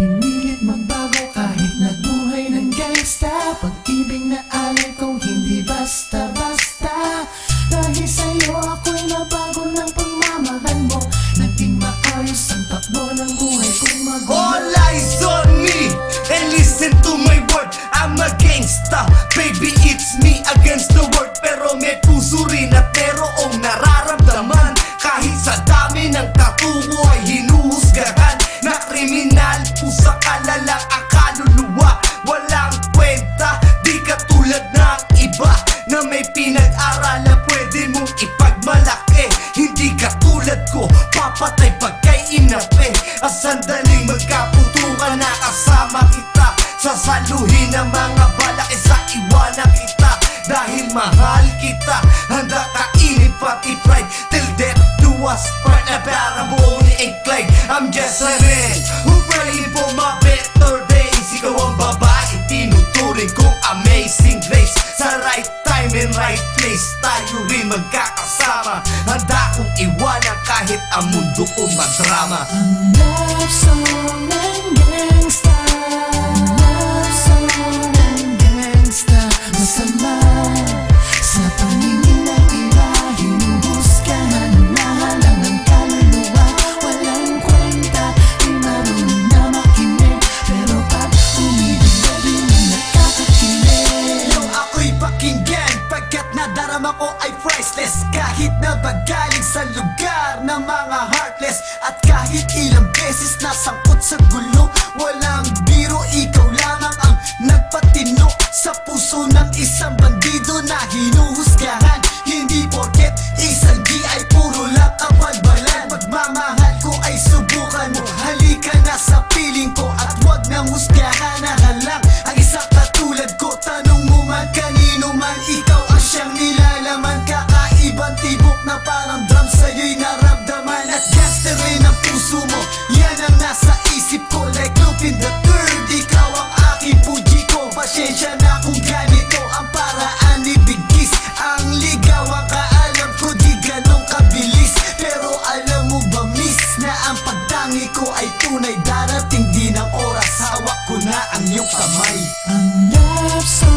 Pinilit magbago kahit nagbuhay ng gangsta. Pag-ibig na alay ko hindi basta-basta. Dahil sa'yo ako'y nabago ng pagmamahal mo. Naging maayos ang takbo ng buhay kong magulo. All eyes on me and listen to my word. I'm a gangsta, baby, it's me against the world. Pero may puso rin at merong nararamdaman. Kahit sa dami ng katubo ay hinuhusgahan na kriminal, pusa kalalang ang kaluluwa. Walang kwenta, di katulad ng iba na may pinag-aralan pwede mong ipagmalaki. Hindi katulad ko, papatay pagkay inapi. Ang sandaling magkaputukan na kasama kita. Sasaluhin ang mga balak sa iwanan kita. Dahil mahal kita, handa kainin pati pride. Till death do us part na para buo ni Incline. I'm just a man who praying for my better days. Ikaw ang babae, tinuturing kong amazing grace. Sa right time and right place, tayo rin magkakasama. Handa kong iwanan kahit ang mundo ko madrama. Ang love song ng gangsta, love song ng gangsta. Masama sa paningin ng iba, hinuhusgahan lahat ng kaluluwa. Walang kwenta, di marunong na makinig. Pero pag umibig na rin nakakakilig. Yo, ako'y pakinggan pagkat nadarama ko ay priceless. Kahit na bagaling sa lugar ng mga heartless. At kahit ilang beses nasangkot sa gulo, walang biro, ikaw lamang ang nagpatino sa puso ng isang bandido na hinuhusgahan. Hindi porket isang di ay puro lang kabalbalan. Pagmamahal ko ay subukan mo, halika na sa piling ko. At wag nang husgahan na halang ang isang katulad ko. Tanong mo man kanino man, ikaw ang siyang nilalaman. Kakaibang tibok na parang drum sa'yo'y naramdaman. At gangster rin ang puso mo, yan ang nasa isip ko. Like Lupin the Third, ikaw ang aking puji ko. Pasensya na kung ganito ang paraan ni Bigis. Ang ligaw ang kaalam ko, di ganong kabilis. Pero alam mo ba miss, na ang pagtangi ko ay tunay. Darating din ang oras, hawak ko na ang iyong kamay. Ang love song